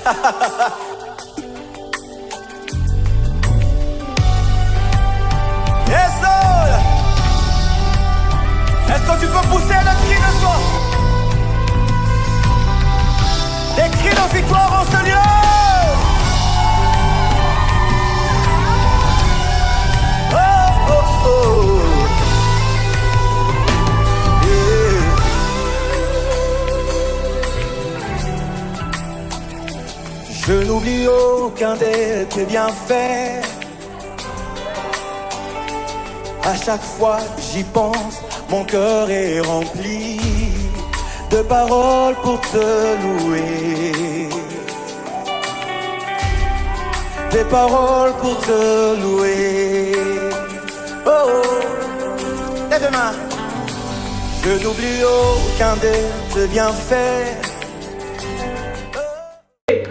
Yes, Lord. Est-ce que tu peux pousser le cri de joie? Des cris de victoire au Seigneur. Oh, oh, oh. Je n'oublie aucun de tes bienfaits. À chaque fois que j'y pense, mon cœur est rempli de paroles pour te louer. Des paroles pour te louer. Oh, oh. Lève les mains. Je n'oublie aucun de tes bienfaits.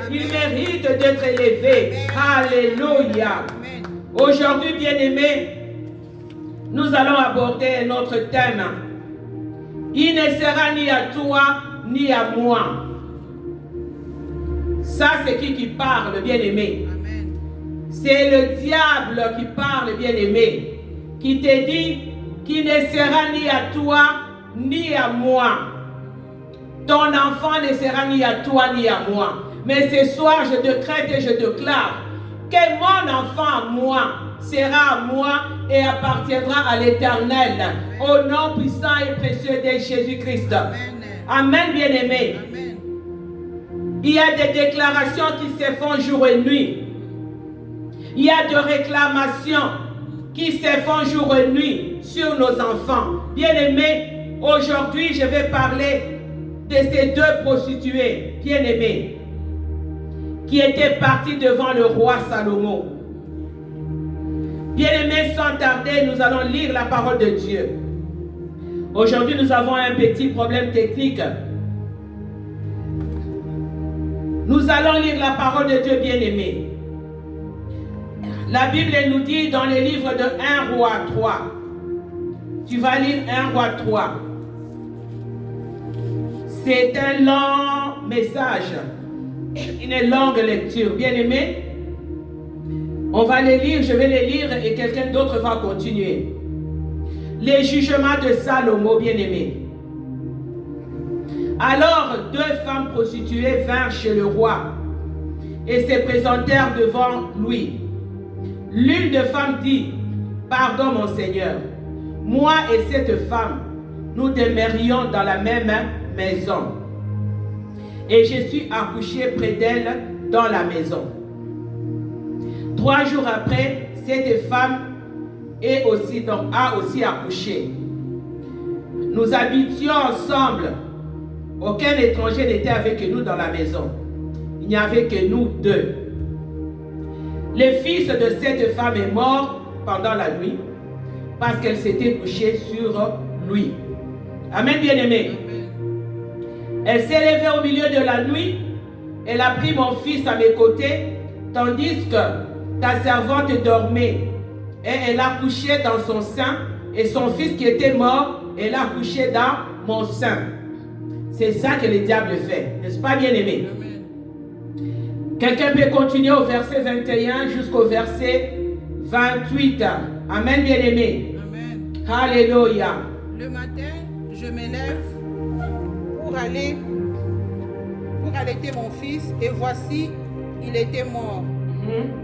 Il mérite d'être élevé. Alléluia. Aujourd'hui, bien-aimés, nous allons aborder notre thème. Il ne sera ni à toi, ni à moi. Ça, c'est qui parle, bien-aimé? C'est le diable qui parle, bien-aimé, qui te dit qu'il ne sera ni à toi, ni à moi. Ton enfant ne sera ni à toi, ni à moi. Mais ce soir, je décrète et je déclare que mon enfant, moi, sera à moi et appartiendra à l'Éternel. Au nom puissant et précieux de Jésus-Christ. Amen, bien-aimés. Il y a des déclarations qui se font jour et nuit. Il y a des réclamations qui se font jour et nuit sur nos enfants. Bien-aimés, aujourd'hui, je vais parler de ces deux prostituées, bien-aimées, qui étaient parties devant le roi Salomon. Bien-aimés, sans tarder, nous allons lire la parole de Dieu. Aujourd'hui, nous avons un petit problème technique. Nous allons lire la parole de Dieu, bien-aimés. La Bible nous dit dans le livre de 1 Roi 3. Tu vas lire 1 Roi 3. C'est un long message, une longue lecture. Bien-aimés, on va les lire, je vais les lire et quelqu'un d'autre va continuer. Les jugements de Salomon, bien-aimé. Alors, deux femmes prostituées vinrent chez le roi et se présentèrent devant lui. L'une des femmes dit, « Pardon, mon Seigneur, moi et cette femme, nous demeurions dans la même maison. Et je suis accouché près d'elle dans la maison. 3 jours après, cette femme a aussi accouché. Nous habitions ensemble. Aucun étranger n'était avec nous dans la maison. Il n'y avait que nous deux. Le fils de cette femme est mort pendant la nuit parce qu'elle s'était couchée sur lui. Amen, bien-aimé. Elle s'est levée au milieu de la nuit. Elle a pris mon fils à mes côtés, tandis que ta servante dormait. Et elle a couché dans son sein. Et son fils qui était mort, elle a couché dans mon sein. C'est ça que le diable fait. N'est-ce pas, bien-aimé? Quelqu'un peut continuer au verset 21 jusqu'au verset 28. Amen, bien-aimé. Alléluia. Le matin, je m'élève pour allaiter mon fils, et voici, il était mort.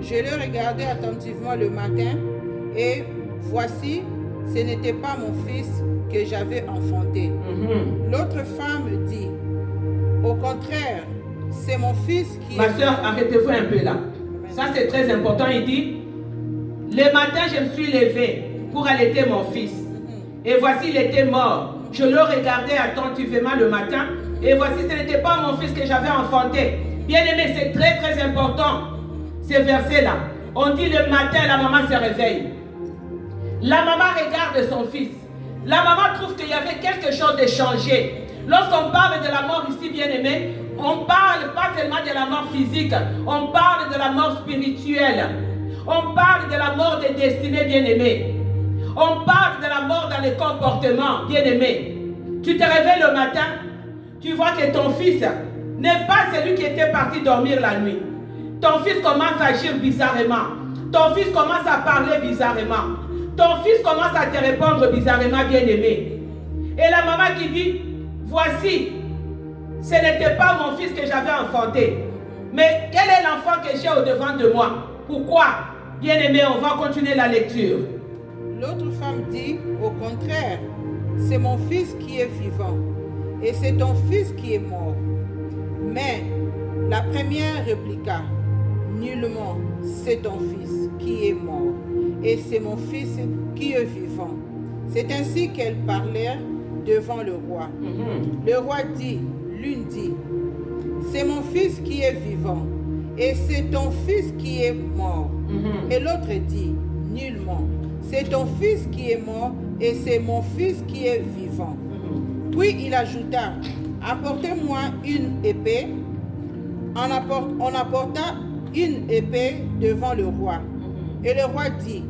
Je le regardais attentivement le matin, et voici, ce n'était pas mon fils que j'avais enfanté. L'autre femme dit, au contraire, c'est mon fils qui... Ma soeur, arrêtez-vous un peu là. Ça, c'est très important. Il dit, le matin, je me suis levé pour allaiter mon fils. Et voici, il était mort. Je le regardais attentivement le matin. Et voici, ce n'était pas mon fils que j'avais enfanté. Bien aimé, c'est très, très important, ces versets-là. On dit le matin, la maman se réveille. La maman regarde son fils. La maman trouve qu'il y avait quelque chose de changé. Lorsqu'on parle de la mort ici, bien aimé, on parle pas seulement de la mort physique, on parle de la mort spirituelle. On parle de la mort des destinées, bien aimé. On parle de la mort dans les comportements, bien aimé. Tu te réveilles le matin, tu vois que ton fils n'est pas celui qui était parti dormir la nuit. Ton fils commence à agir bizarrement. Ton fils commence à parler bizarrement. Ton fils commence à te répondre bizarrement, bien-aimé. Et la maman qui dit, voici, ce n'était pas mon fils que j'avais enfanté. Mais quel est l'enfant que j'ai au-devant de moi? Pourquoi? Bien-aimé, on va continuer la lecture. L'autre femme dit, au contraire, c'est mon fils qui est vivant, et c'est ton fils qui est mort. Mais la première répliqua, nullement, c'est ton fils qui est mort, et c'est mon fils qui est vivant. C'est ainsi qu'elles parlèrent devant le roi. Le roi dit, l'une dit, c'est mon fils qui est vivant, et c'est ton fils qui est mort. Et l'autre dit, nullement, c'est ton fils qui est mort, et c'est mon fils qui est vivant. Puis il ajouta, apportez-moi une épée. On apporta une épée devant le roi. Et le roi dit,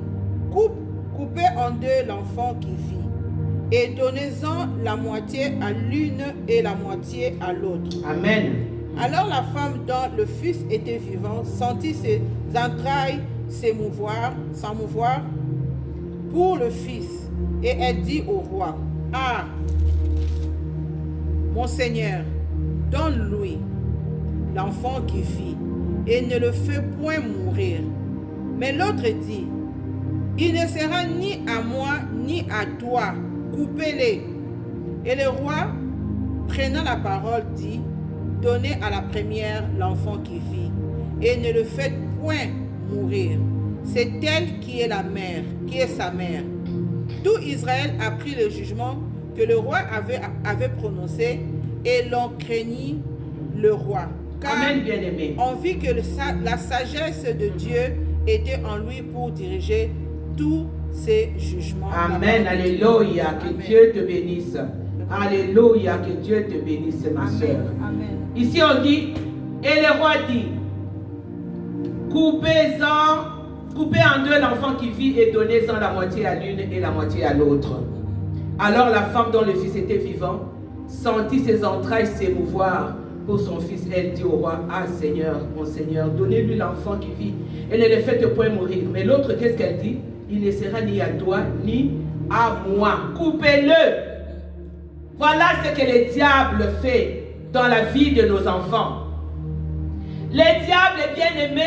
coupez en deux l'enfant qui vit, et donnez-en la moitié à l'une et la moitié à l'autre. Amen. Alors la femme dont le fils était vivant sentit ses entrailles s'émouvoir pour le fils, et elle dit au roi, ah, mon Seigneur, donne-lui l'enfant qui vit, et ne le fais point mourir. Mais l'autre dit, il ne sera ni à moi ni à toi, coupez-les. Et le roi, prenant la parole, dit, donnez à la première l'enfant qui vit, et ne le faites point mourir. C'est elle qui est la mère, qui est sa mère. Tout Israël apprit le jugement que le roi avait prononcé, et l'on craignit le roi. Car Amen, bien-aimé. on vit que la sagesse de Dieu était en lui pour diriger tous ses jugements. Amen, alléluia, que Amen. Dieu te bénisse. Alléluia, que Dieu te bénisse, ma soeur. Amen. Ici on dit, et le roi dit, coupez en deux l'enfant qui vit et donnez-en la moitié à l'une et la moitié à l'autre. Alors la femme dont le fils était vivant sentit ses entrailles s'émouvoir pour son fils. Elle dit au roi, ah Seigneur, mon Seigneur, donnez-lui l'enfant qui vit et ne le faites point mourir. Mais l'autre, qu'est-ce qu'elle dit? Il ne sera ni à toi ni à moi. Coupez-le. Voilà ce que le diable fait dans la vie de nos enfants. Le diable, bien-aimé,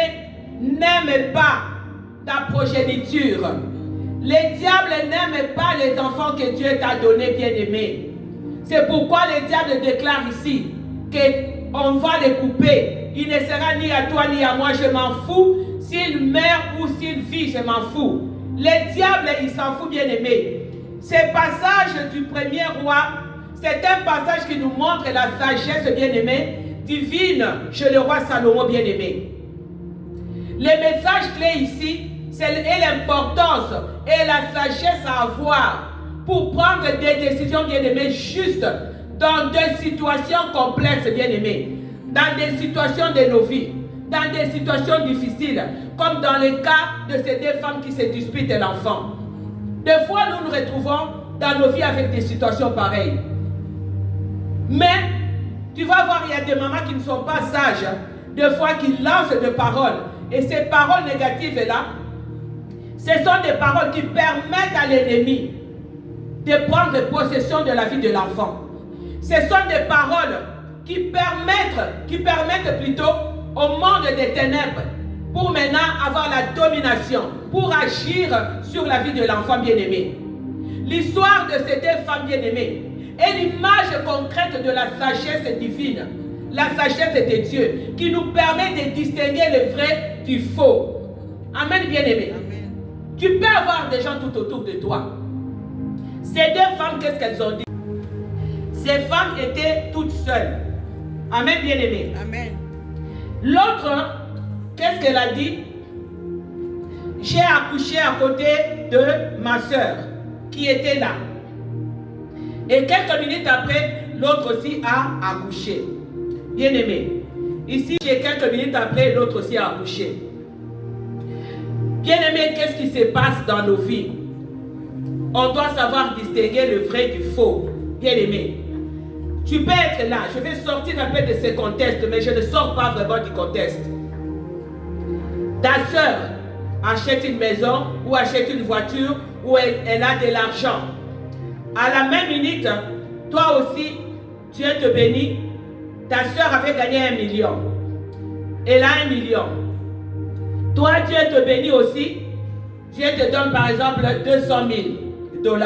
n'aime pas ta progéniture. Le diable n'aime pas les enfants que Dieu t'a donnés, bien-aimé. C'est pourquoi le diable déclare ici qu'on va les couper. Il ne sera ni à toi ni à moi, je m'en fous. S'il meurt ou s'il vit, je m'en fous. Le diable, il s'en fout, bien-aimé. Ce passage du premier roi, c'est un passage qui nous montre la sagesse, bien-aimé, divine chez le roi Salomon, bien-aimé. Le message clé ici, c'est l'importance et la sagesse à avoir pour prendre des décisions, bien-aimées, justes dans des situations complexes, bien-aimés, dans des situations de nos vies, dans des situations difficiles, comme dans le cas de ces deux femmes qui se disputent l'enfant. Des fois, nous nous retrouvons dans nos vies avec des situations pareilles. Mais, tu vas voir, il y a des mamans qui ne sont pas sages, des fois qui lancent des paroles. Et ces paroles négatives-là, ce sont des paroles qui permettent à l'ennemi de prendre possession de la vie de l'enfant. Ce sont des paroles qui permettent plutôt au monde des ténèbres pour maintenant avoir la domination, pour agir sur la vie de l'enfant bien-aimé. L'histoire de ces deux femmes bien-aimées est l'image concrète de la sagesse divine, la sagesse de Dieu, qui nous permet de distinguer le vrai du faux. Amen, bien-aimé. Tu peux avoir des gens tout autour de toi. Ces deux femmes, qu'est-ce qu'elles ont dit? Ces femmes étaient toutes seules. Amen, bien-aimé. Amen. L'autre, qu'est-ce qu'elle a dit? J'ai accouché à côté de ma soeur qui était là. Et quelques minutes après, l'autre aussi a accouché. Bien-aimé. Ici, quelques minutes après, l'autre aussi a accouché. Bien-aimé, qu'est-ce qui se passe dans nos vies? On doit savoir distinguer le vrai du faux. Bien-aimé. Tu peux être là. Je vais sortir un peu de ce contexte, mais je ne sors pas vraiment du contexte. Ta soeur achète une maison ou achète une voiture ou elle a de l'argent. À la même minute, toi aussi, Dieu te bénit. Ta soeur avait gagné 1 million. Elle a 1 million. Toi, Dieu te bénit aussi. Dieu te donne par exemple 200 000 $.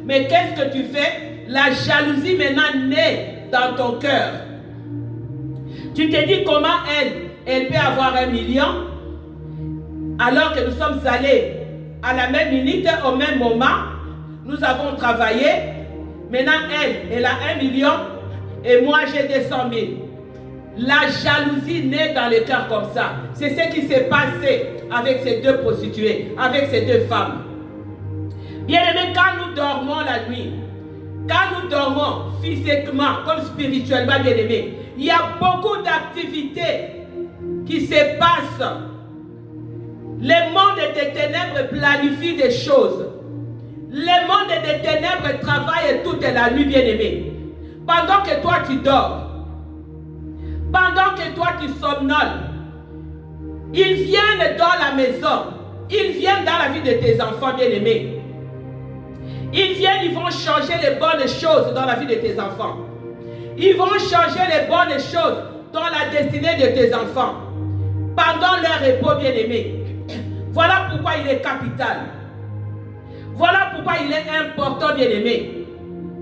Mais qu'est-ce que tu fais? La jalousie maintenant naît dans ton cœur. Tu te dis comment elle peut avoir 1 million alors que nous sommes allés à la même minute, au même moment. Nous avons travaillé. Maintenant, elle a 1 million et moi j'ai 200 000. La jalousie naît dans le cœur comme ça. C'est ce qui s'est passé avec ces deux prostituées, avec ces deux femmes. Bien-aimés, quand nous dormons la nuit, quand nous dormons physiquement comme spirituellement, bien-aimés, il y a beaucoup d'activités qui se passent. Le monde des ténèbres planifie des choses. Le monde des ténèbres travaille toute la nuit, bien-aimés. Pendant que toi tu dors, pendant que toi tu somnoles, ils viennent dans la maison, ils viennent dans la vie de tes enfants, bien-aimés. Ils viennent, ils vont changer les bonnes choses dans la vie de tes enfants. Ils vont changer les bonnes choses dans la destinée de tes enfants. Pendant leur repos, bien-aimés. Voilà pourquoi il est capital. Voilà pourquoi il est important, bien-aimé,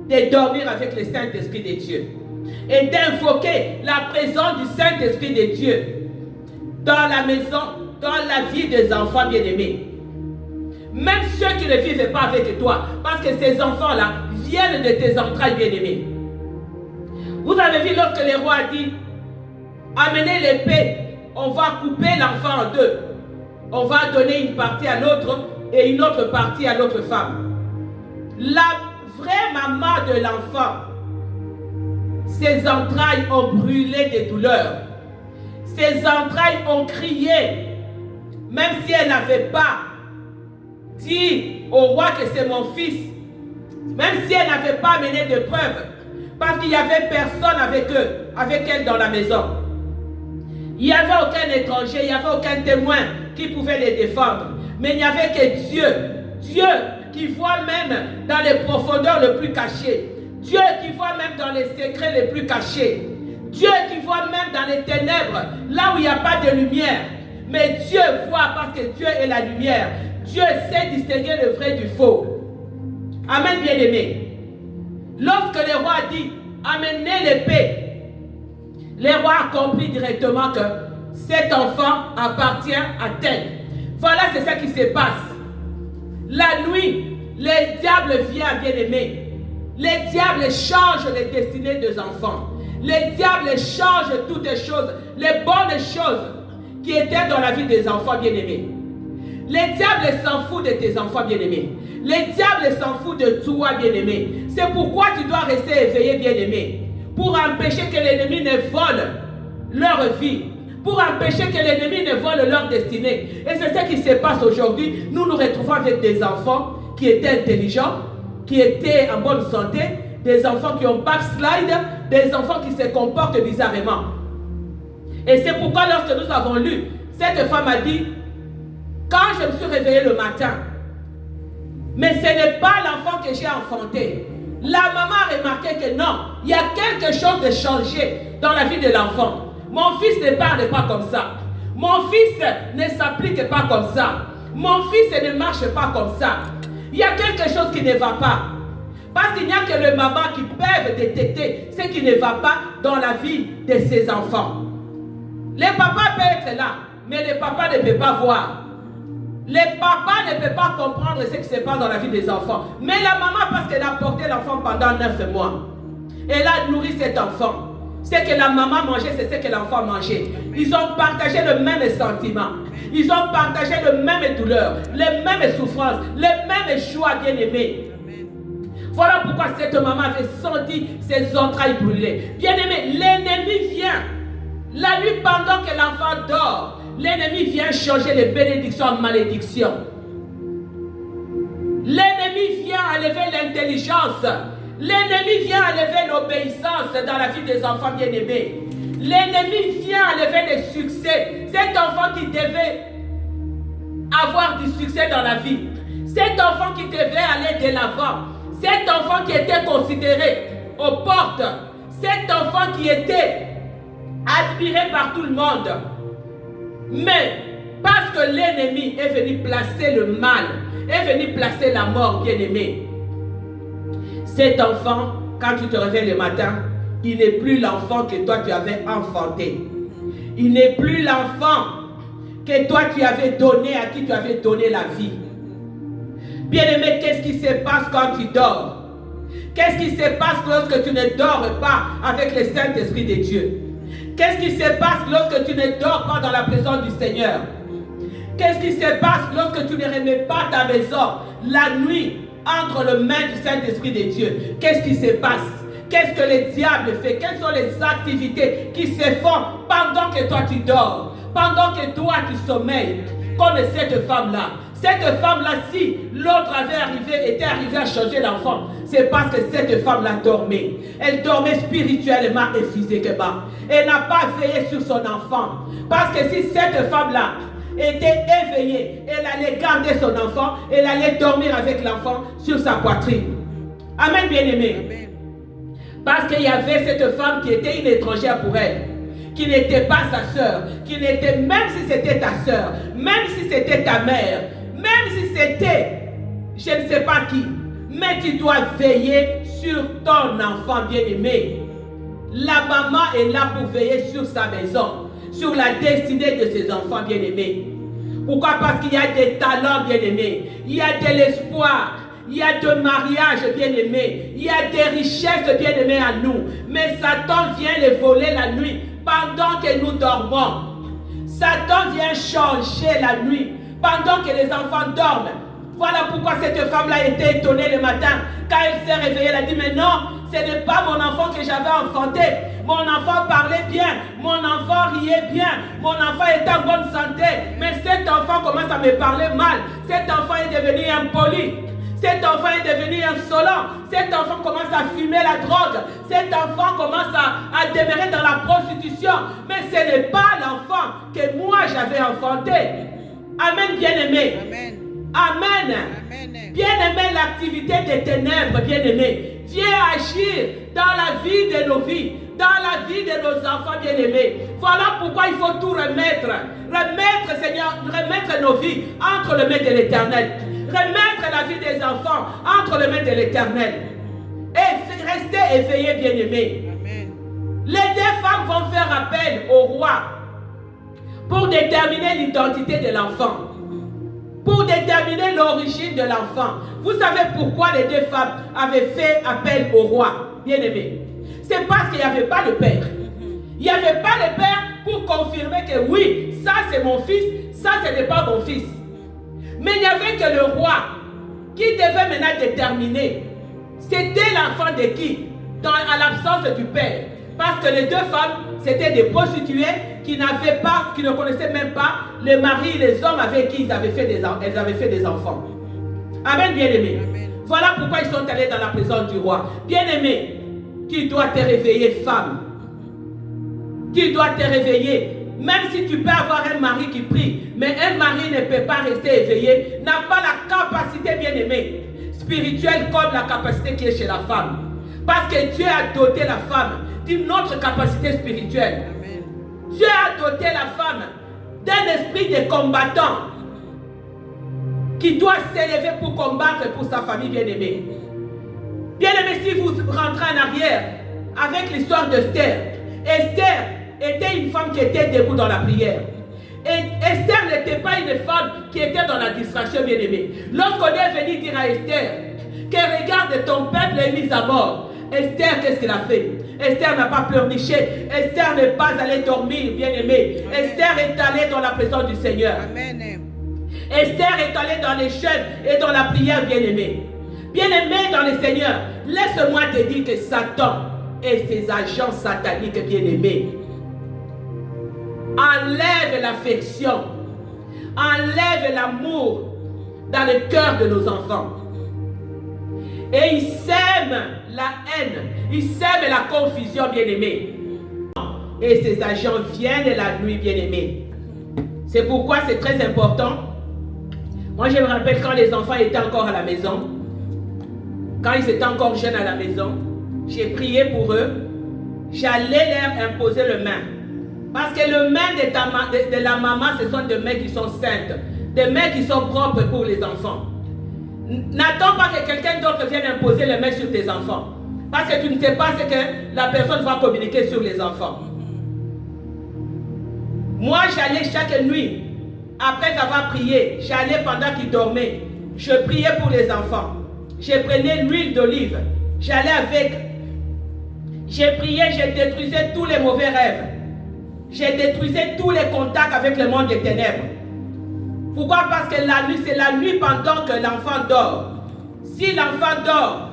de dormir avec le Saint-Esprit de Dieu et d'invoquer la présence du Saint-Esprit de Dieu dans la maison, dans la vie des enfants bien-aimés. Même ceux qui ne vivent pas avec toi, parce que ces enfants-là viennent de tes entrailles bien-aimées. Vous avez vu lorsque le roi a dit, amenez l'épée, on va couper l'enfant en deux. On va donner une partie à l'autre et une autre partie à l'autre femme. La vraie maman de l'enfant, ses entrailles ont brûlé de douleur. Ses entrailles ont crié. Même si elle n'avait pas dit au roi que c'est mon fils, même si elle n'avait pas amené de preuves, parce qu'il n'y avait personne avec elle dans la maison. Il n'y avait aucun étranger, il n'y avait aucun témoin qui pouvait les défendre. Mais il n'y avait que Dieu. Dieu qui voit même dans les profondeurs les plus cachées. Dieu qui voit même dans les secrets les plus cachés. Dieu qui voit même dans les ténèbres, là où il n'y a pas de lumière. Mais Dieu voit parce que Dieu est la lumière. Dieu sait distinguer le vrai du faux. Amen, bien-aimé. Lorsque le roi dit, amenez l'épée, le roi a compris directement que cet enfant appartient à tel. Voilà, c'est ça qui se passe. La nuit, le diable vient, bien-aimé. Le diable change les destinées des enfants. Le diable change toutes les choses, les bonnes choses qui étaient dans la vie des enfants bien-aimés. Le diable s'en fout de tes enfants bien-aimés. Le diable s'en fout de toi bien-aimé. C'est pourquoi tu dois rester éveillé bien-aimé. Pour empêcher que l'ennemi ne vole leur vie. Pour empêcher que l'ennemi ne vole leur destinée. Et c'est ce qui se passe aujourd'hui. Nous nous retrouvons avec des enfants qui étaient intelligents, qui étaient en bonne santé, des enfants qui ont backslide, des enfants qui se comportent bizarrement. Et c'est pourquoi lorsque nous avons lu, cette femme a dit, quand je me suis réveillée le matin, mais ce n'est pas l'enfant que j'ai enfanté. La maman a remarqué que non, il y a quelque chose de changé dans la vie de l'enfant. Mon fils ne parle pas comme ça. Mon fils ne s'applique pas comme ça. Mon fils ne marche pas comme ça. Il y a quelque chose qui ne va pas. Parce qu'il n'y a que les mamans qui peuvent détecter ce qui ne va pas dans la vie de ses enfants. Les papas peuvent être là, mais les papas ne peuvent pas voir. Les papas ne peuvent pas comprendre ce qui se passe dans la vie des enfants. Mais la maman, parce qu'elle a porté l'enfant pendant 9 mois, elle a nourri cet enfant. Ce que la maman mangeait, c'est ce que l'enfant mangeait. Ils ont partagé le même sentiment. Ils ont partagé le même douleur, les mêmes souffrances, les mêmes joies bien-aimées. Voilà pourquoi cette maman avait senti ses entrailles brûlées. Bien-aimé, l'ennemi vient. La nuit, pendant que l'enfant dort, l'ennemi vient changer les bénédictions en malédictions. L'ennemi vient enlever l'intelligence. L'ennemi vient enlever l'obéissance dans la vie des enfants bien-aimés. L'ennemi vient enlever le succès. Cet enfant qui devait avoir du succès dans la vie. Cet enfant qui devait aller de l'avant. Cet enfant qui était considéré aux portes. Cet enfant qui était admiré par tout le monde. Mais parce que l'ennemi est venu placer le mal, est venu placer la mort, bien-aimé. Cet enfant, quand tu te réveilles le matin, il n'est plus l'enfant que toi tu avais enfanté. Il n'est plus l'enfant que toi tu avais donné, à qui tu avais donné la vie. Bien-aimé, qu'est-ce qui se passe quand tu dors? Qu'est-ce qui se passe lorsque tu ne dors pas avec le Saint-Esprit de Dieu? Qu'est-ce qui se passe lorsque tu ne dors pas dans la présence du Seigneur? Qu'est-ce qui se passe lorsque tu ne remets pas ta maison la nuit entre les mains du Saint-Esprit de Dieu? Qu'est-ce qui se passe? Qu'est-ce que le diable fait? Quelles sont les activités qui se font pendant que toi tu dors? Pendant que toi tu sommeilles? Comme cette femme-là. Cette femme-là, si l'autre était arrivé à changer l'enfant, c'est parce que cette femme-là dormait. Elle dormait spirituellement et physiquement. Elle n'a pas veillé sur son enfant. Parce que si cette femme-là était éveillée, elle allait garder son enfant, elle allait dormir avec l'enfant sur sa poitrine. Amen, bien-aimé. Parce qu'il y avait cette femme qui était une étrangère pour elle, qui n'était pas sa sœur, qui n'était, même si c'était ta sœur, même si c'était ta mère, même si c'était, je ne sais pas qui, mais tu dois veiller sur ton enfant bien-aimé. La maman est là pour veiller sur sa maison, sur la destinée de ses enfants bien-aimés. Pourquoi? Parce qu'il y a des talents bien-aimés, il y a de l'espoir, il y a de mariages bien-aimés, il y a des richesses bien-aimées à nous. Mais Satan vient les voler la nuit pendant que nous dormons. Satan vient changer la nuit pendant que les enfants dorment. Voilà pourquoi cette femme-là était étonnée le matin. Quand elle s'est réveillée, elle a dit, mais non, ce n'est pas mon enfant que j'avais enfanté. Mon enfant parlait bien, mon enfant riait bien, mon enfant était en bonne santé. Mais cet enfant commence à me parler mal. Cet enfant est devenu impoli. Cet enfant est devenu insolent. Cet enfant commence à fumer la drogue. Cet enfant commence à demeurer dans la prostitution. Mais ce n'est pas l'enfant que moi j'avais enfanté. Amen, bien-aimé. Amen. Amen. Amen. Bien-aimé, l'activité des ténèbres, bien-aimé, vient agir dans la vie de nos vies, dans la vie de nos enfants bien-aimés. Voilà pourquoi il faut tout remettre. Remettre, Seigneur, remettre nos vies entre les mains de l'Éternel. Remettre la vie des enfants entre les mains de l'Éternel. Et rester éveillés, bien-aimés. Les deux femmes vont faire appel au roi pour déterminer l'identité de l'enfant, pour déterminer l'origine de l'enfant. Vous savez pourquoi les deux femmes avaient fait appel au roi, bien-aimé? C'est parce qu'il n'y avait pas de père. Il n'y avait pas de père pour confirmer que oui, ça c'est mon fils, ça ce n'est pas mon fils. Mais il n'y avait que le roi qui devait maintenant déterminer c'était l'enfant de qui à l'absence du père. Parce que les deux femmes, c'était des prostituées qui n'avaient pas, qui ne connaissaient même pas les maris, les hommes avec qui elles avaient fait des enfants. Amen, bien-aimé. Voilà pourquoi ils sont allés dans la présence du roi. Bien-aimé, tu dois te réveiller, femme. Tu dois te réveiller. Même si tu peux avoir un mari qui prie, mais un mari ne peut pas rester éveillé, n'a pas la capacité, bien-aimé, spirituelle comme la capacité qui est chez la femme. Parce que Dieu a doté la femme d'une autre capacité spirituelle. Amen. Dieu a doté la femme d'un esprit de combattant qui doit s'élever pour combattre pour sa famille bien-aimée. Bien-aimé, si vous rentrez en arrière avec l'histoire d'Esther, Esther était une femme qui était debout dans la prière. Et Esther n'était pas une femme qui était dans la distraction, bien-aimée. Lorsqu'on est venu dire à Esther que regarde, ton peuple est mis à mort, Esther, qu'est-ce qu'elle a fait? Esther n'a pas pleurniché. Esther n'est pas allée dormir, bien-aimée. Esther est allée dans la présence du Seigneur. Amen. Esther est allée dans les jeûnes et dans la prière, bien-aimée. Bien-aimée dans le Seigneur, laisse-moi te dire que Satan et ses agents sataniques, bien-aimés, enlève l'affection, enlève l'amour dans le cœur de nos enfants. Et il sème la haine, il sème la confusion, bien-aimé. Et ses agents viennent la nuit, bien-aimé. C'est pourquoi c'est très important. Moi, je me rappelle quand les enfants étaient encore à la maison, quand ils étaient encore jeunes à la maison, j'ai prié pour eux. J'allais leur imposer le main. Parce que le main de la maman, ce sont des mains qui sont saintes, des mains qui sont propres pour les enfants. N'attends pas que quelqu'un d'autre vienne imposer les mains sur tes enfants. Parce que tu ne sais pas ce que la personne va communiquer sur les enfants. Moi, j'allais chaque nuit, après avoir prié, j'allais pendant qu'ils dormaient. Je priais pour les enfants. Je prenais l'huile d'olive. J'allais avec. J'ai prié, je détruisais tous les mauvais rêves. Je détruisais tous les contacts avec le monde des ténèbres. Pourquoi? Parce que la nuit, c'est la nuit pendant que l'enfant dort. Si l'enfant dort,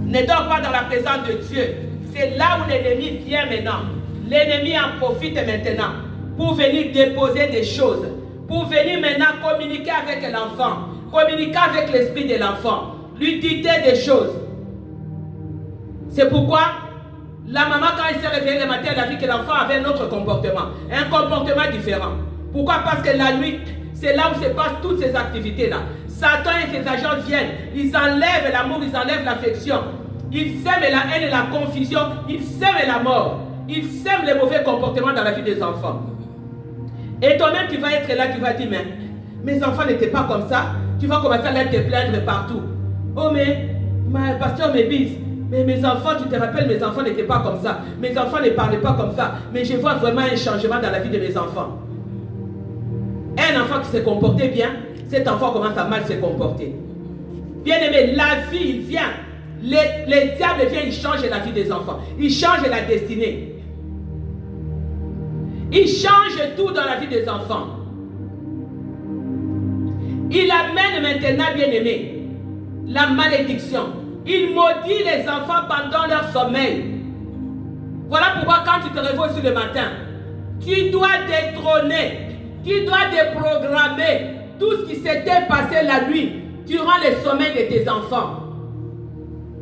ne dort pas dans la présence de Dieu, c'est là où l'ennemi vient maintenant. L'ennemi en profite maintenant pour venir déposer des choses, pour venir maintenant communiquer avec l'enfant, communiquer avec l'esprit de l'enfant, lui dicter des choses. C'est pourquoi la maman, quand elle s'est réveillée le matin, elle a vu que l'enfant avait un autre comportement, un comportement différent. Pourquoi? Parce que la nuit, c'est là où se passent toutes ces activités-là. Satan et ses agents viennent, ils enlèvent l'amour, ils enlèvent l'affection. Ils sèment la haine et la confusion, ils sèment la mort, ils sèment les mauvais comportements dans la vie des enfants. Et toi-même, tu vas être là, tu vas dire, mais mes enfants n'étaient pas comme ça. Tu vas commencer à te plaindre partout. Oh, mais, pasteur me bise. Mais mes enfants, tu te rappelles, mes enfants n'étaient pas comme ça. Mes enfants ne parlaient pas comme ça. Mais je vois vraiment un changement dans la vie de mes enfants. Un enfant qui se comportait bien, cet enfant commence à mal se comporter. Bien aimé, la vie, il vient. Les diables viennent, ils changent la vie des enfants. Ils changent la destinée. Ils changent tout dans la vie des enfants. Il amène maintenant, bien aimé, la malédiction. Il maudit les enfants pendant leur sommeil. Voilà pourquoi quand tu te réveilles sur le matin, tu dois détrôner, tu dois déprogrammer tout ce qui s'était passé la nuit durant le sommeil de tes enfants.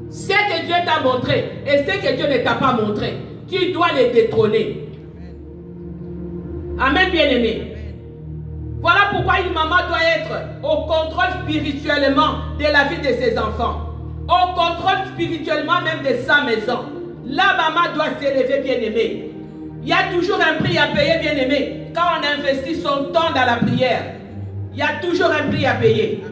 Ce que Dieu t'a montré et ce que Dieu ne t'a pas montré, tu dois les détrôner. Amen, bien-aimé. Voilà pourquoi une maman doit être au contrôle spirituellement de la vie de ses enfants. Au contrôle spirituellement même de sa maison. La maman doit s'élever, bien-aimé. Il y a toujours un prix à payer, bien-aimé. Quand on investit son temps dans la prière, il y a toujours un prix à payer.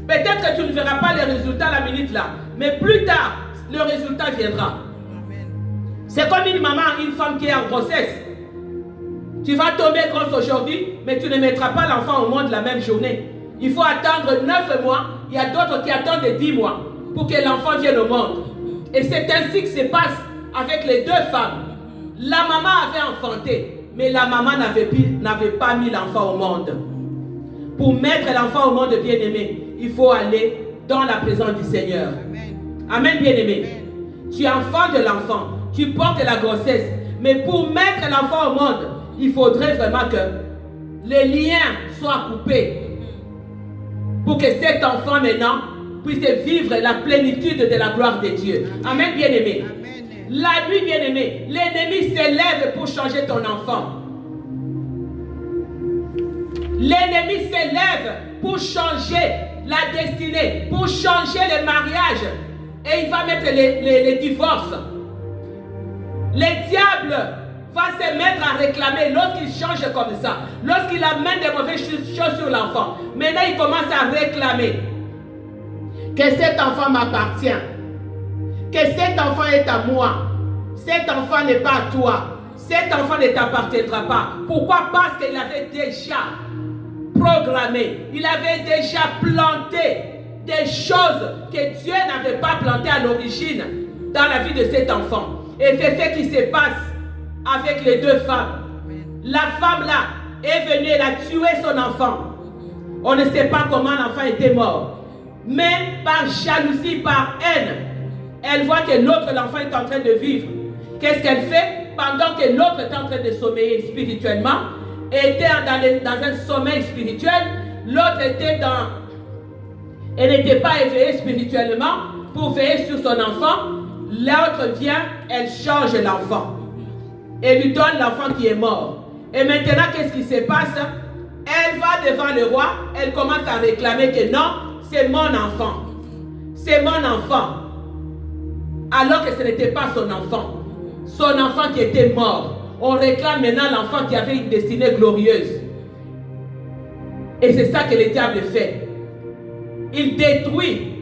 Peut-être que tu ne verras pas les résultats à la minute là, mais plus tard, le résultat viendra. C'est comme une maman, une femme qui est en grossesse. Tu vas tomber grosse aujourd'hui, mais tu ne mettras pas l'enfant au monde la même journée. Il faut attendre 9 mois. Il y a d'autres qui attendent 10 mois pour que l'enfant vienne au monde. Et c'est ainsi que se passe avec les deux femmes. La maman avait enfanté, mais la maman n'avait pas mis l'enfant au monde. Pour mettre l'enfant au monde, bien-aimé, il faut aller dans la présence du Seigneur. Amen, bien-aimé. Tu es enfant de l'enfant, tu portes la grossesse, mais pour mettre l'enfant au monde, il faudrait vraiment que les liens soient coupés pour que cet enfant maintenant puisse vivre la plénitude de la gloire de Dieu. Amen, bien-aimé. La nuit, bien-aimé, l'ennemi s'élève pour changer ton enfant. L'ennemi s'élève pour changer la destinée, pour changer le mariage. Et il va mettre les divorces. Le diable va se mettre à réclamer lorsqu'il change comme ça, lorsqu'il amène des mauvaises choses sur l'enfant. Maintenant, il commence à réclamer que cet enfant m'appartient, que cet enfant est à moi, cet enfant n'est pas à toi, cet enfant ne t'appartiendra pas. Pourquoi? Parce qu'il avait déjà programmé, il avait déjà planté des choses que Dieu n'avait pas plantées à l'origine dans la vie de cet enfant. Et c'est ce qui se passe avec les deux femmes. La femme là est venue, elle a tué son enfant. On ne sait pas comment l'enfant était mort. Mais par jalousie, par haine, elle voit que l'autre, l'enfant est en train de vivre. Qu'est-ce qu'elle fait? Pendant que l'autre est en train de sommeiller spirituellement, était dans un sommeil spirituel, l'autre était et n'était pas éveillée spirituellement pour veiller sur son enfant, l'autre vient, elle change l'enfant et lui donne l'enfant qui est mort. Et maintenant, qu'est-ce qui se passe? Elle va devant le roi, elle commence à réclamer que non, c'est mon enfant. C'est mon enfant. Alors que ce n'était pas son enfant. Son enfant qui était mort. On réclame maintenant l'enfant qui avait une destinée glorieuse. Et c'est ça que le diable fait. Il détruit.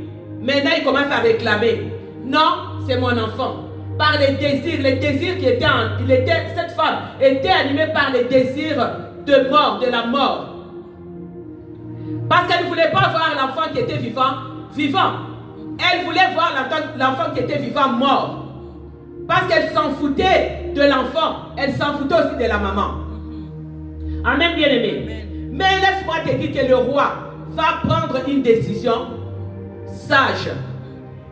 Maintenant, il commence à réclamer. Non, c'est mon enfant. Par les désirs qui étaient cette femme était animée par les désirs de mort, de la mort. Parce qu'elle ne voulait pas voir l'enfant qui était vivant. Elle voulait voir l'enfant qui était vivant mort. Parce qu'elle s'en foutait de l'enfant. Elle s'en foutait aussi de la maman. Amen, bien-aimé. Mais laisse-moi te dire que le roi va prendre une décision sage.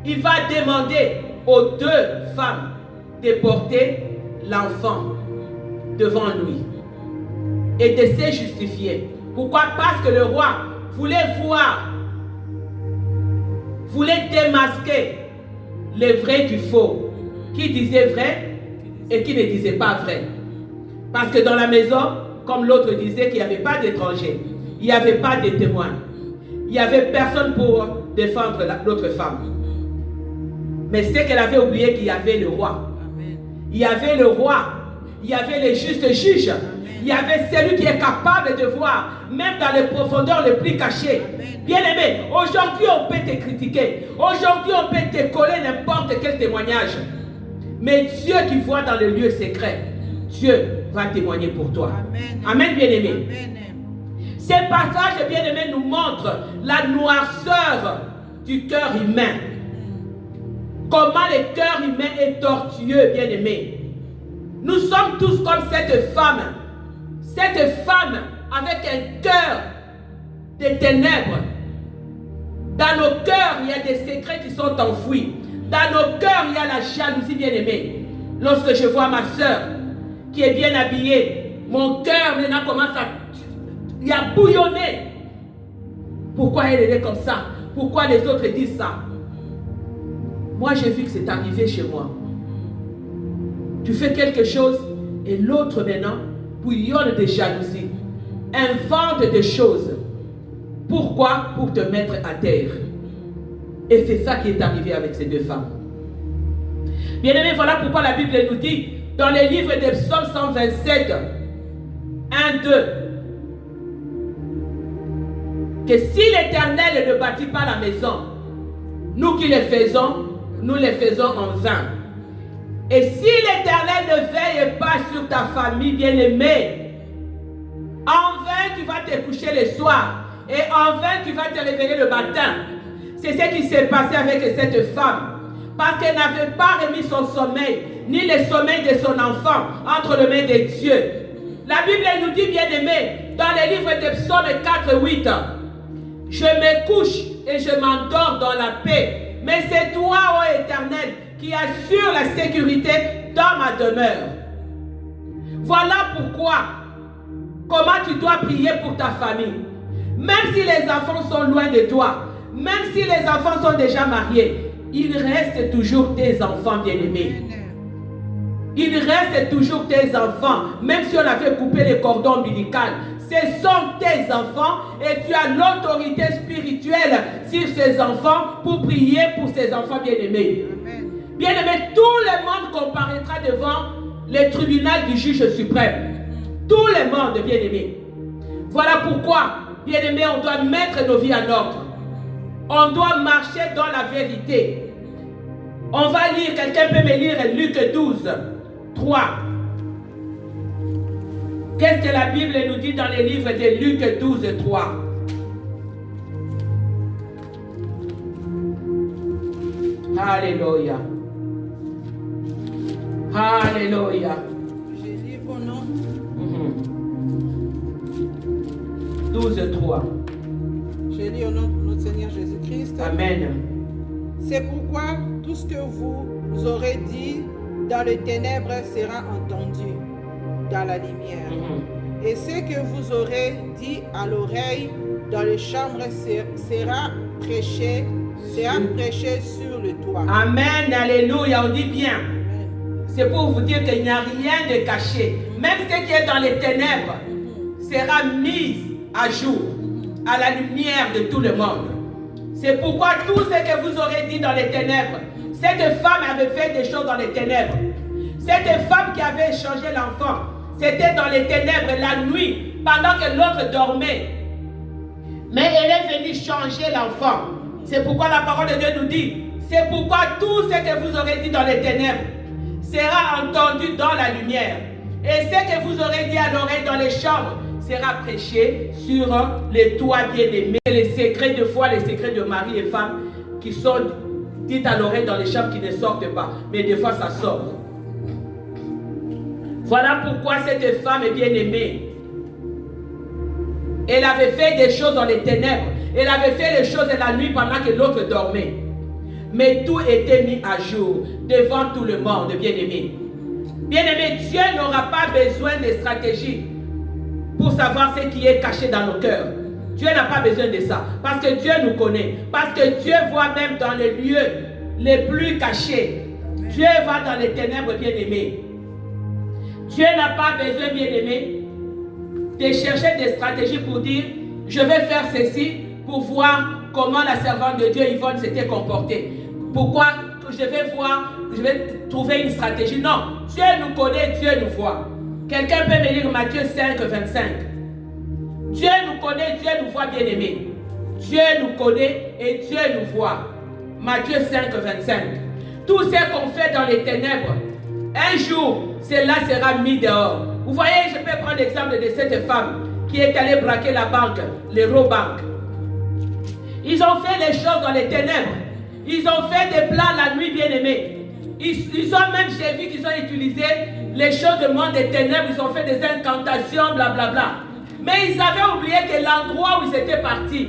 Il va demander aux deux femmes de porter l'enfant devant lui et de se justifier. Pourquoi? Parce que le roi voulait démasquer le vrai du faux, qui disait vrai et qui ne disait pas vrai. Parce que dans la maison, comme l'autre disait qu'il n'y avait pas d'étrangers, il n'y avait pas de témoins, il n'y avait personne pour défendre l'autre femme. Mais c'est qu'elle avait oublié qu'il y avait le roi. Il y avait le roi, il y avait les justes juges, il y avait celui qui est capable de voir, même dans les profondeurs les plus cachées. Bien-aimé, aujourd'hui on peut te critiquer, aujourd'hui on peut te coller n'importe quel témoignage. Mais Dieu qui voit dans le lieu secret, Dieu va témoigner pour toi. Amen, bien-aimé. Ces passages, bien-aimé, nous montrent la noirceur du cœur humain. Comment le cœur humain est tortueux, bien-aimé. Nous sommes tous comme cette femme. Cette femme avec un cœur de ténèbres. Dans nos cœurs, il y a des secrets qui sont enfouis. Dans nos cœurs, il y a la jalousie, bien-aimée. Lorsque je vois ma soeur qui est bien habillée, mon cœur maintenant commence à bouillonner. Pourquoi elle est comme ça? Pourquoi les autres disent ça? Moi, j'ai vu que c'est arrivé chez moi. Tu fais quelque chose et l'autre maintenant bouillonne de jalousie, invente des choses. Pourquoi? Pour te mettre à terre. Et c'est ça qui est arrivé avec ces deux femmes. Bien-aimés, voilà pourquoi la Bible nous dit dans les livres de Psaume 127, 1, 2, que si l'Éternel ne bâtit pas la maison, nous qui le faisons, nous le faisons en vain. Et si l'Éternel ne veille pas sur ta famille bien-aimée, en vain tu vas te coucher le soir et en vain tu vas te réveiller le matin. C'est ce qui s'est passé avec cette femme. Parce qu'elle n'avait pas remis son sommeil, ni le sommeil de son enfant entre les mains de Dieu. La Bible nous dit, bien-aimé, dans les livres de Psaume 4, 8, je me couche et je m'endors dans la paix. Mais c'est toi, ô Éternel, qui assure la sécurité dans ma demeure. Voilà pourquoi, comment tu dois prier pour ta famille. Même si les enfants sont loin de toi, même si les enfants sont déjà mariés, il reste toujours tes enfants bien-aimés. Il reste toujours tes enfants, même si on avait coupé les cordons ombilicaux. Ce sont tes enfants et tu as l'autorité spirituelle sur ces enfants pour prier pour ces enfants bien-aimés. Bien-aimés, tout le monde comparaîtra devant le tribunal du juge suprême. Tout le monde, bien-aimés. Voilà pourquoi, bien-aimés, on doit mettre nos vies en ordre. On doit marcher dans la vérité. On va lire, quelqu'un peut me lire Luc 12, 3. Qu'est-ce que la Bible nous dit dans les livres de Luc 12, 3? Alléluia. Alléluia. Je lis au nom. 12, 3. Je lis au nom de notre Seigneur Jésus-Christ. Amen. C'est pourquoi tout ce que vous aurez dit dans les ténèbres sera entendu dans la lumière. Et ce que vous aurez dit à l'oreille dans les chambres sera prêché sur le toit. Amen, alléluia, on dit bien. Amen. C'est pour vous dire qu'il n'y a rien de caché. Même ce qui est dans les ténèbres sera mis à jour, à la lumière de tout le monde. C'est pourquoi tout ce que vous aurez dit dans les ténèbres, cette femme avait fait des choses dans les ténèbres. Cette femme qui avait échangé l'enfant, c'était dans les ténèbres la nuit, pendant que l'autre dormait. Mais elle est venue changer l'enfant. C'est pourquoi la parole de Dieu nous dit, c'est pourquoi tout ce que vous aurez dit dans les ténèbres sera entendu dans la lumière. Et ce que vous aurez dit à l'oreille dans les chambres sera prêché sur les toits bien-aimés. Les secrets de foi, les secrets de mari et femme qui sont dits à l'oreille dans les chambres qui ne sortent pas. Mais des fois ça sort. Voilà pourquoi cette femme est bien-aimée. Elle avait fait des choses dans les ténèbres. Elle avait fait les choses la nuit pendant que l'autre dormait. Mais tout était mis à jour devant tout le monde, bien-aimé. Bien-aimé, Dieu n'aura pas besoin de stratégie pour savoir ce qui est caché dans nos cœurs. Dieu n'a pas besoin de ça. Parce que Dieu nous connaît. Parce que Dieu voit même dans les lieux les plus cachés. Dieu va dans les ténèbres, bien-aimé. Dieu n'a pas besoin, bien-aimé, de chercher des stratégies pour dire je vais faire ceci pour voir comment la servante de Dieu Yvonne s'était comportée. Pourquoi je vais trouver une stratégie. Non, Dieu nous connaît, Dieu nous voit. Quelqu'un peut me lire Matthieu 5, 25. Dieu nous connaît, Dieu nous voit, bien-aimés. Dieu nous connaît et Dieu nous voit. Matthieu 5, 25. Tout ce qu'on fait dans les ténèbres, un jour, cela sera mis dehors. Vous voyez, je peux prendre l'exemple de cette femme qui est allée braquer la banque, l'Eurobank. Ils ont fait les choses dans les ténèbres. Ils ont fait des plans la nuit, bien-aimés. Ils ont même, j'ai vu qu'ils ont utilisé les choses du monde des ténèbres. Ils ont fait des incantations, blablabla. Mais ils avaient oublié que l'endroit où ils étaient partis,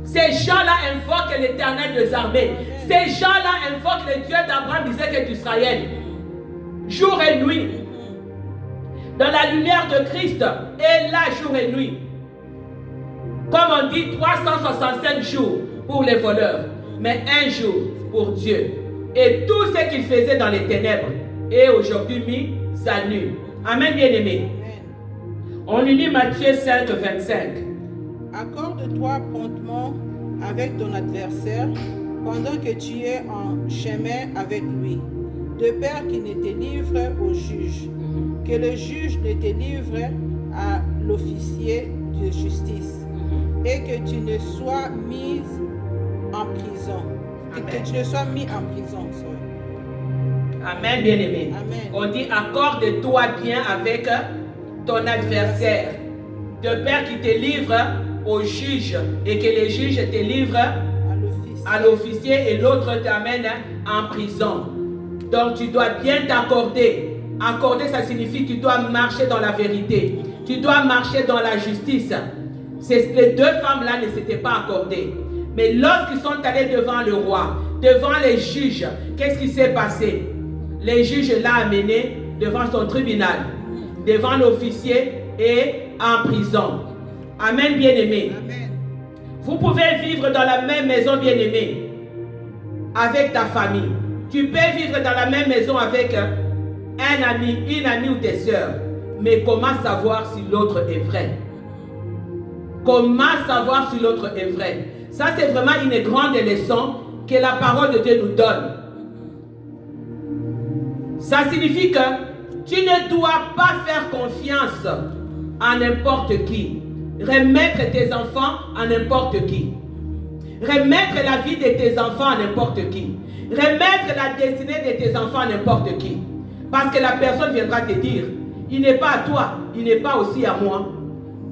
ces gens-là invoquent l'Éternel des armées. Ces gens-là invoquent le Dieu d'Abraham, d'Isaac et d'Israël. Jour et nuit. Dans la lumière de Christ, et là, jour et nuit. Comme on dit, 365 jours pour les voleurs, mais un jour pour Dieu. Et tout ce qu'il faisait dans les ténèbres est aujourd'hui mis à nu. Amen, bien-aimé. On lit Matthieu 5, 25. Accorde-toi promptement avec ton adversaire pendant que tu es en chemin avec lui, de peur qu'il ne te livre au juge, que le juge ne te livre à l'officier de justice, et que tu ne sois mis en prison. Que tu ne sois mis en prison. Amen, bien-aimé. On dit accorde-toi bien avec ton adversaire, de peur qu'il te livre au juge et que le juge te livre à l'officier et l'autre t'amène en prison. Donc tu dois bien t'accorder. Accorder, ça signifie que tu dois marcher dans la vérité. Tu dois marcher dans la justice. Les deux femmes-là ne s'étaient pas accordées. Mais lorsqu'ils sont allés devant le roi, devant les juges, qu'est-ce qui s'est passé? Les juges l'ont amené devant son tribunal, devant l'officier et en prison. Amen, bien-aimé. Vous pouvez vivre dans la même maison, bien-aimé, avec ta famille. Tu peux vivre dans la même maison avec un ami, une amie ou tes soeurs. Mais comment savoir si l'autre est vrai? Comment savoir si l'autre est vrai? Ça, c'est vraiment une grande leçon que la parole de Dieu nous donne. Ça signifie que tu ne dois pas faire confiance à n'importe qui. Remettre tes enfants à n'importe qui. Remettre la vie de tes enfants à n'importe qui. Remettre la destinée de tes enfants à n'importe qui. Parce que la personne viendra te dire, il n'est pas à toi, il n'est pas aussi à moi.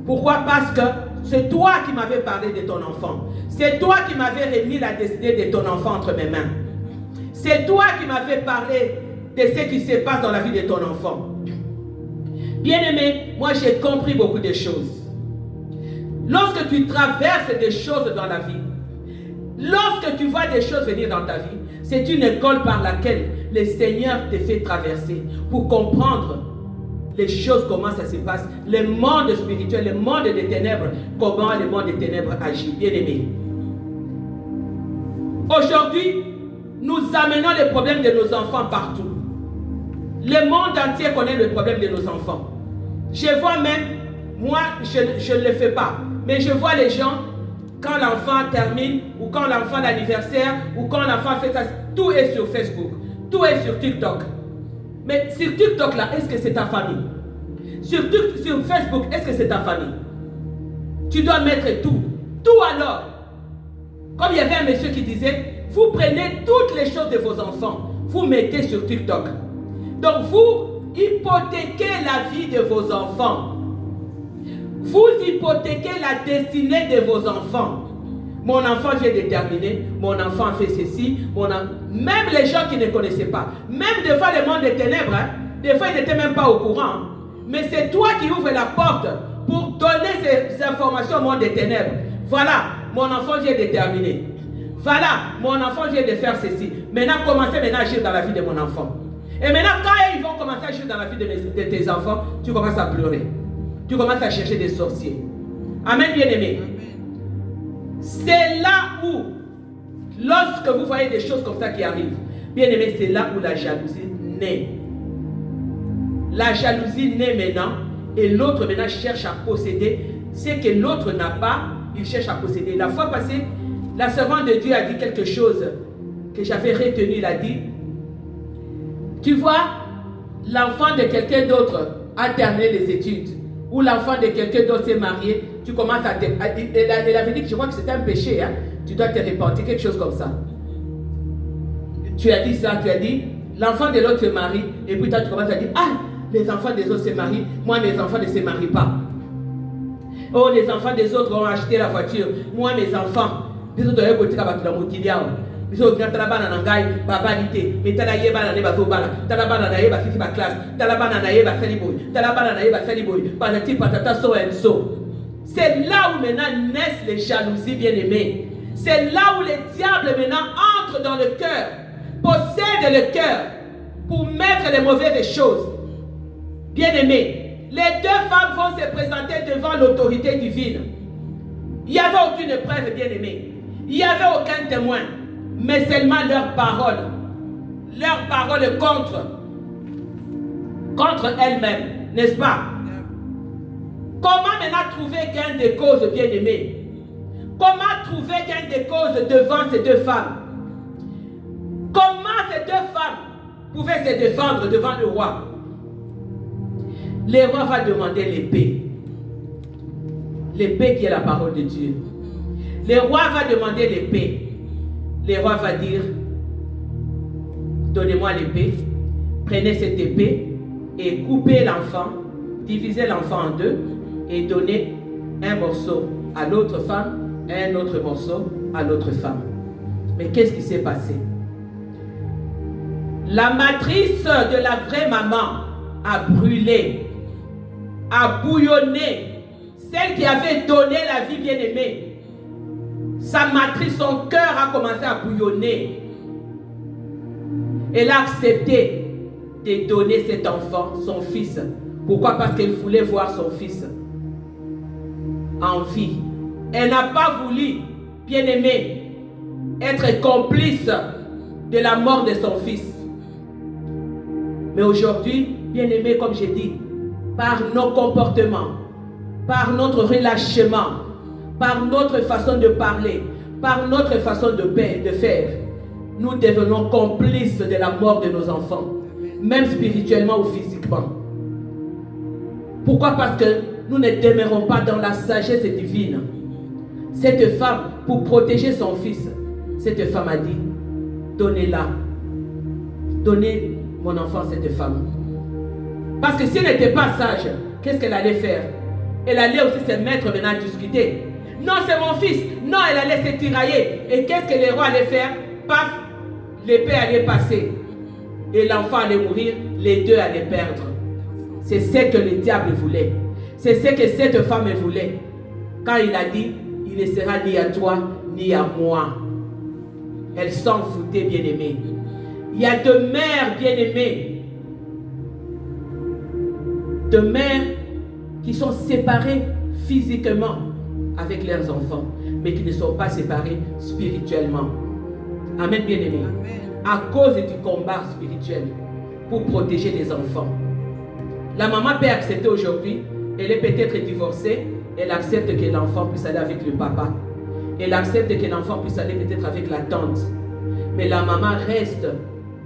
Pourquoi? Parce que c'est toi qui m'avais parlé de ton enfant. C'est toi qui m'avais remis la destinée de ton enfant entre mes mains. C'est toi qui m'avais parlé de ce qui se passe dans la vie de ton enfant. Bien-aimé, moi j'ai compris beaucoup de choses. Lorsque tu traverses des choses dans la vie, lorsque tu vois des choses venir dans ta vie, c'est une école par laquelle le Seigneur te fait traverser pour comprendre les choses, comment ça se passe, le monde spirituel, le monde des ténèbres, comment le monde des ténèbres agit. Bien-aimé, Aujourd'hui, nous amenons les problèmes de nos enfants partout. Le monde entier connaît le problème de nos enfants. Je vois même, moi, je ne le fais pas, mais je vois les gens, quand l'enfant termine, ou quand l'enfant d'anniversaire, ou quand l'enfant fait ça, tout est sur Facebook, tout est sur TikTok. Mais sur TikTok, là, est-ce que c'est ta famille? Sur Facebook, est-ce que c'est ta famille? Tu dois mettre tout. Tout alors. Comme il y avait un monsieur qui disait, vous prenez toutes les choses de vos enfants, vous mettez sur TikTok. Donc vous hypothéquez la vie de vos enfants. Vous hypothéquez la destinée de vos enfants. Mon enfant vient de terminer, mon enfant fait ceci, même les gens qui ne connaissaient pas, même des fois le monde des ténèbres, hein, des fois ils n'étaient même pas au courant. Mais c'est toi qui ouvres la porte pour donner ces informations au monde des ténèbres. Voilà, mon enfant vient de terminer. Voilà, mon enfant vient de faire ceci. Maintenant, commencez à agir dans la vie de mon enfant. Et maintenant, quand ils vont commencer à agir dans la vie de tes enfants, tu commences à pleurer. Tu commences à chercher des sorciers. Amen, bien-aimé. C'est là où, lorsque vous voyez des choses comme ça qui arrivent, bien-aimé, c'est là où la jalousie naît. La jalousie naît maintenant, et l'autre maintenant cherche à posséder ce que l'autre n'a pas, il cherche à posséder. La fois passée, la servante de Dieu a dit quelque chose que j'avais retenu. Il a dit, tu vois, l'enfant de quelqu'un d'autre a terminé les études, ou l'enfant de quelqu'un d'autre s'est marié, tu commences à elle avait dit que je crois que c'est un péché, hein? Tu dois te repentir, quelque chose comme ça. Tu as dit ça, tu as dit, l'enfant de l'autre se marie, et puis toi tu commences à dire, ah, les enfants des autres se marient, moi mes enfants ne se marient pas. Oh, les enfants des autres ont acheté la voiture, moi mes enfants, les autres ont côté à la motilia. Ils ont dit, Talabana nangai, babanité, mais Talayeba n'a pas zobala, Talabana naïba fifi ma classe, Talabana naïba saliboy, Talabana naïba saliboy, patati patata so and so. C'est là où maintenant naissent les jalousies bien-aimées. C'est là où les diables maintenant entrent dans le cœur, possèdent le cœur pour mettre les mauvaises choses. Bien-aimés, les deux femmes vont se présenter devant l'autorité divine. Il n'y avait aucune preuve, bien-aimés. Il n'y avait aucun témoin, mais seulement leurs paroles. Leurs paroles contre elles-mêmes, n'est-ce pas? Comment maintenant trouver gain de cause, bien-aimés? Comment trouver gain de cause devant ces deux femmes? Comment ces deux femmes pouvaient se défendre devant le roi? Le roi va demander l'épée. L'épée qui est la parole de Dieu. Le roi va demander l'épée. Le roi va dire, donnez-moi l'épée, prenez cette épée et coupez l'enfant, divisez l'enfant en deux et donnez un morceau à l'autre femme et un autre morceau à l'autre femme. Mais qu'est-ce qui s'est passé? La matrice de la vraie maman a brûlé, a bouillonné. Celle qui avait donné la vie bien-aimée, sa matrice, son cœur a commencé à bouillonner. Elle a accepté de donner cet enfant, son fils. Pourquoi? Parce qu'elle voulait voir son fils en vie. Elle n'a pas voulu, bien-aimé, être complice de la mort de son fils. Mais aujourd'hui, bien-aimé, comme j'ai dit, par nos comportements, par notre relâchement, par notre façon de parler, par notre façon de faire, nous devenons complices de la mort de nos enfants, même spirituellement ou physiquement. Pourquoi? Parce que nous ne demeurons pas dans la sagesse divine. Cette femme, pour protéger son fils, cette femme a dit, donnez-la. Donnez mon enfant à cette femme. Parce que si elle n'était pas sage, qu'est-ce qu'elle allait faire? Elle allait aussi se mettre maintenant à discuter. Non, c'est mon fils. Non, elle allait se tirailler. Et qu'est-ce que les rois allaient faire? Paf, l'épée allait passer. Et l'enfant allait mourir, les deux allaient perdre. C'est ce que le diable voulait. C'est ce que cette femme voulait. Quand il a dit, il ne sera ni à toi, ni à moi. Elle s'en foutait, bien-aimée. Il y a deux mères bien-aimées. Deux mères qui sont séparées physiquement avec leurs enfants, mais qui ne sont pas séparées spirituellement. Amen, bien-aimé. À cause du combat spirituel pour protéger les enfants. La maman peut accepter aujourd'hui, elle est peut-être divorcée, elle accepte que l'enfant puisse aller avec le papa. Elle accepte que l'enfant puisse aller peut-être avec la tante. Mais la maman reste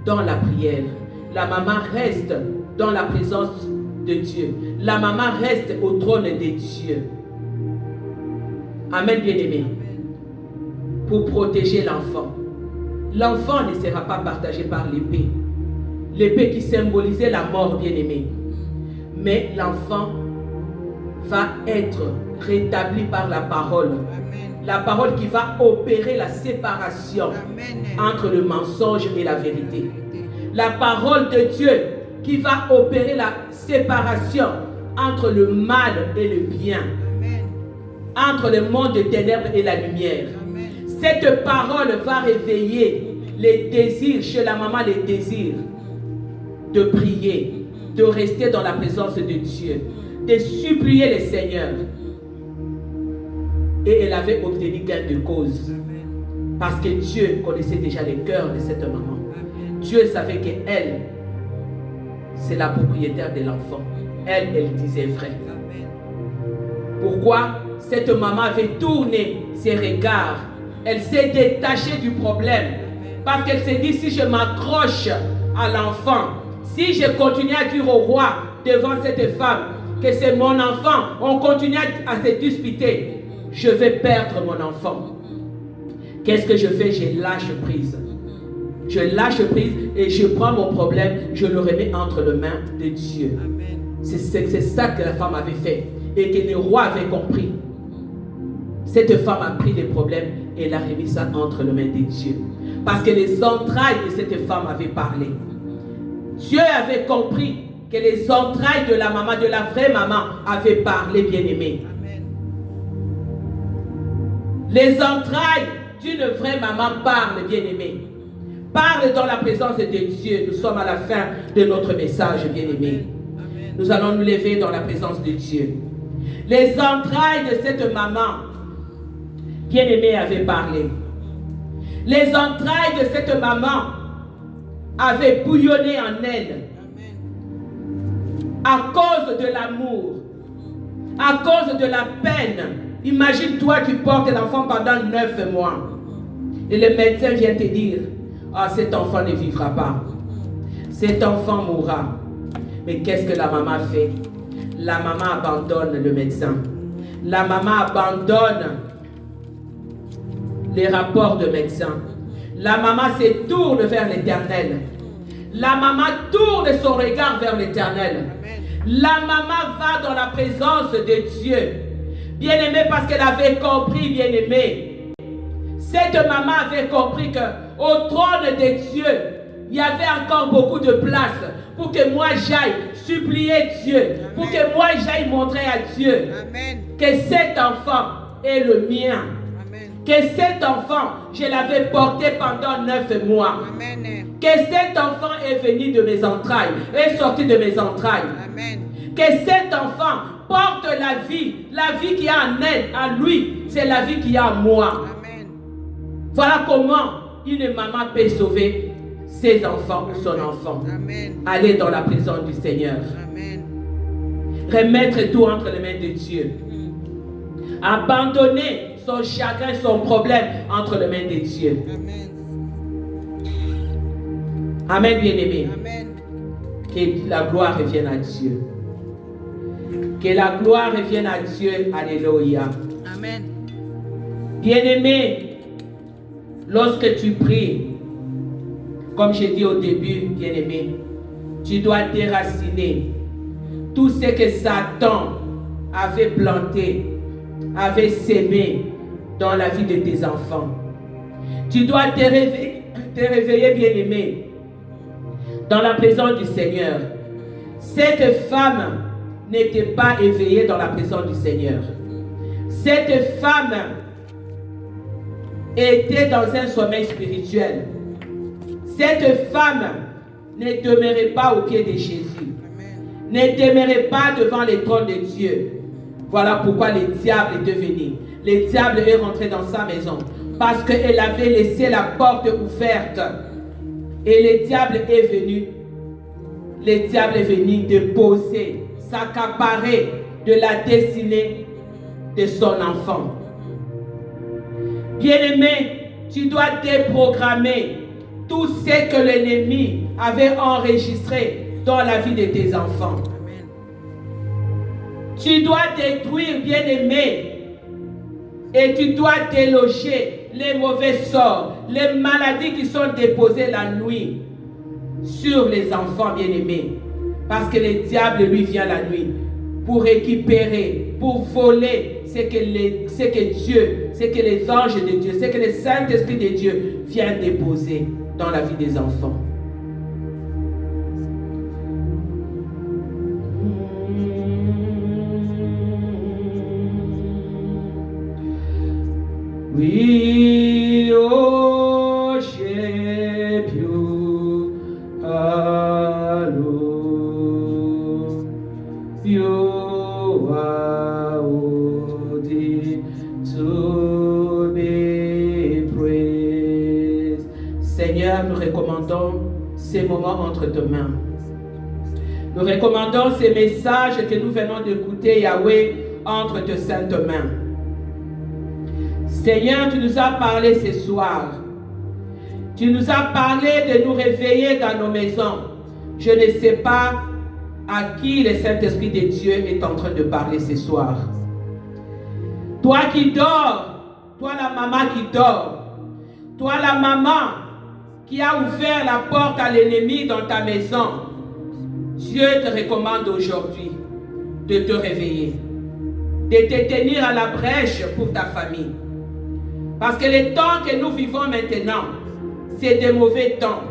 dans la prière. La maman reste dans la présence de Dieu. La maman reste au trône de Dieu. Amen, bien-aimé. Pour protéger l'enfant. L'enfant ne sera pas partagé par l'épée. L'épée qui symbolisait la mort, bien-aimé. Mais l'enfant va être rétabli par la parole. Amen. La parole qui va opérer la séparation entre le mensonge et la vérité. La parole de Dieu qui va opérer la séparation entre le mal et le bien. Amen. Entre le monde des ténèbres et la lumière. Amen. Cette parole va réveiller les désirs chez la maman, les désirs de prier, de rester dans la présence de Dieu, de supplier le Seigneur. Et elle avait obtenu gain de cause. Parce que Dieu connaissait déjà les cœurs de cette maman. Dieu savait qu'elle, c'est la propriétaire de l'enfant. Elle disait vrai. Pourquoi? Cette maman avait tourné ses regards. Elle s'est détachée du problème. Parce qu'elle s'est dit, si je m'accroche à l'enfant, si je continue à dire au roi devant cette femme que c'est mon enfant, on continue à se disputer, je vais perdre mon enfant. Qu'est-ce que je fais? Je lâche prise. Je lâche prise et je prends mon problème, je le remets entre les mains de Dieu. C'est ça que la femme avait fait et que le roi avait compris. Cette femme a pris les problèmes et elle a remis ça entre les mains de Dieu. Parce que les entrailles de cette femme avaient parlé. Dieu avait compris que les entrailles de la maman, de la vraie maman, avaient parlé, bien-aimé. Les entrailles d'une vraie maman parlent, bien-aimé. Parle dans la présence de Dieu. Nous sommes à la fin de notre message, bien-aimé. Nous allons nous lever dans la présence de Dieu. Les entrailles de cette maman, bien-aimée, avaient parlé. Les entrailles de cette maman avaient bouillonné en elle. À cause de l'amour, à cause de la peine. Imagine-toi, tu portes l'enfant pendant 9 mois. Et le médecin vient te dire, ah, cet enfant ne vivra pas. Cet enfant mourra. Mais qu'est-ce que la maman fait? La maman abandonne le médecin. La maman abandonne les rapports de médecin. La maman se tourne vers l'Éternel. La maman tourne son regard vers l'Éternel. La maman va dans la présence de Dieu. Bien-aimée, parce qu'elle avait compris, bien-aimée. Cette maman avait compris qu'au trône de Dieu, il y avait encore beaucoup de place pour que moi j'aille supplier Dieu. Amen. Pour que moi j'aille montrer à Dieu. Amen. Que cet enfant est le mien. Amen. Que cet enfant, je l'avais porté pendant 9 mois. Amen. Que cet enfant est venu de mes entrailles, est sorti de mes entrailles. Amen. Que cet enfant porte la vie qui a en elle, en lui, c'est la vie qui a en moi. Amen. Voilà comment une maman peut sauver ses enfants ou son enfant. Amen. Aller dans la présence du Seigneur. Amen. Remettre tout entre les mains de Dieu. Abandonner son chagrin, son problème entre les mains de Dieu. Amen. Amen, bien-aimé. Amen. Que la gloire revienne à Dieu. Que la gloire revienne à Dieu. Alléluia. Amen. Bien-aimé, lorsque tu pries, comme j'ai dit au début, bien-aimé, tu dois déraciner tout ce que Satan avait planté, avait sémé dans la vie de tes enfants. Tu dois te réveiller, bien-aimé, dans la présence du Seigneur. Cette femme n'était pas éveillée dans la présence du Seigneur. Cette femme était dans un sommeil spirituel. Cette femme ne demeurait pas au pied de Jésus. Ne demeurait pas devant les trônes de Dieu. Voilà pourquoi le diable est devenu. Le diable est rentré dans sa maison parce qu'elle avait laissé la porte ouverte. Et le diable est venu. Le diable est venu déposer, s'accaparer de la destinée de son enfant. Bien-aimé, tu dois déprogrammer tout ce que l'ennemi avait enregistré dans la vie de tes enfants. Tu dois détruire, bien-aimé, et tu dois déloger les mauvais sorts, les maladies qui sont déposées la nuit sur les enfants bien-aimés. Parce que le diable, lui, vient la nuit pour récupérer, pour voler ce que Dieu, ce que les anges de Dieu, ce que le Saint-Esprit de Dieu vient déposer dans la vie des enfants. We worship you alone. You are worthy to be praised. Seigneur, nous recommandons ces moments entre tes mains. Nous recommandons ces messages que nous venons d'écouter, Yahweh, entre tes saintes mains. Seigneur, tu nous as parlé ce soir. Tu nous as parlé de nous réveiller dans nos maisons. Je ne sais pas à qui le Saint-Esprit de Dieu est en train de parler ce soir. Toi qui dors, toi la maman qui dort, toi la maman qui a ouvert la porte à l'ennemi dans ta maison, Dieu te recommande aujourd'hui de te réveiller, de te tenir à la brèche pour ta famille. Parce que les temps que nous vivons maintenant, c'est des mauvais temps.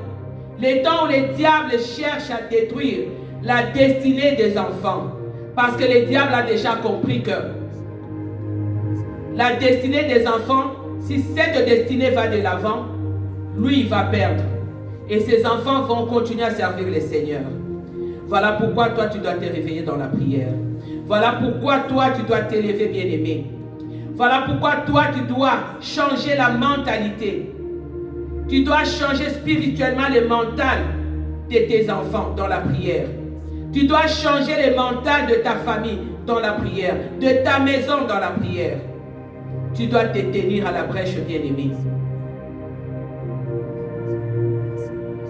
Les temps où le diable cherche à détruire la destinée des enfants. Parce que le diable a déjà compris que la destinée des enfants, si cette destinée va de l'avant, lui, il va perdre. Et ses enfants vont continuer à servir le Seigneur. Voilà pourquoi toi, tu dois te réveiller dans la prière. Voilà pourquoi toi, tu dois t'élever, bien-aimé. Voilà pourquoi toi, tu dois changer la mentalité. Tu dois changer spirituellement le mental de tes enfants dans la prière. Tu dois changer le mental de ta famille dans la prière, de ta maison dans la prière. Tu dois te tenir à la brèche, bien-aimé.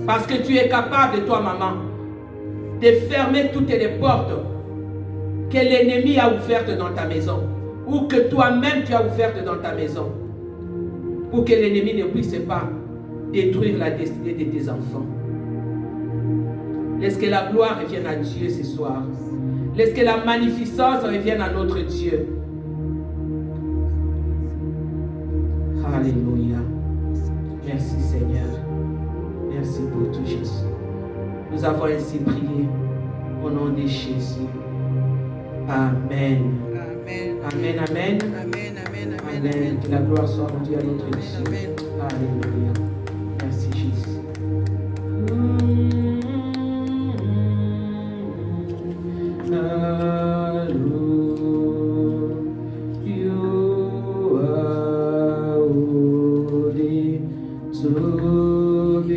Parce que tu es capable, toi, maman, de fermer toutes les portes que l'ennemi a ouvertes dans ta maison. Ou que toi-même tu as ouverte dans ta maison, pour que l'ennemi ne puisse pas détruire la destinée de tes enfants. Laisse que la gloire revienne à Dieu ce soir. Laisse que la magnificence revienne à notre Dieu. Alléluia. Merci Seigneur. Merci pour tout Jésus. Nous avons ainsi prié au nom de Jésus. Amen. Amen, amen. Amen, amen, amen, amen. Que la gloire soit rendue à notre Dieu. Amen. Alléluia. Merci Jésus. You are worthy to be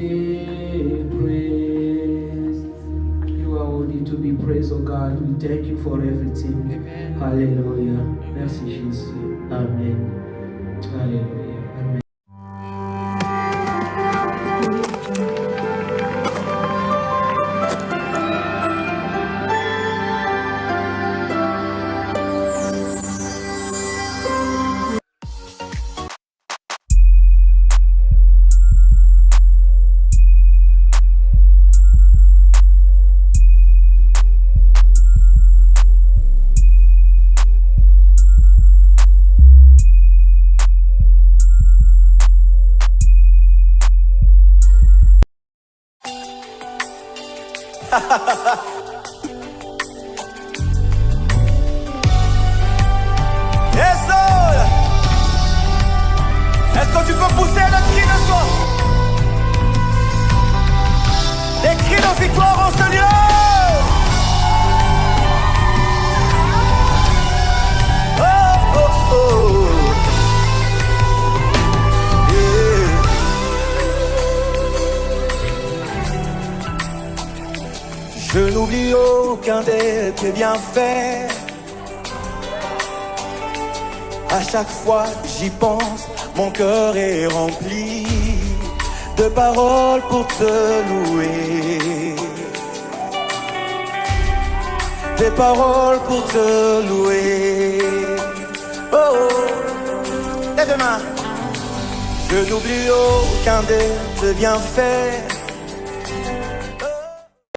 praised. You are worthy to be praised, oh God. We thank you for everything. Amen. Alléluia. Merci Jésus. Amen. Alléluia. Amen. Yes, Lord. Est-ce que tu peux pousser le cri de joie? Des cris de victoire en ce lieu. Oh, oh, oh. Je n'oublie aucun de tes bienfaits. À chaque fois j'y pense, mon cœur est rempli de paroles pour te louer. Des paroles pour te louer. Oh, lève les mains. Je n'oublie aucun de tes bienfaits.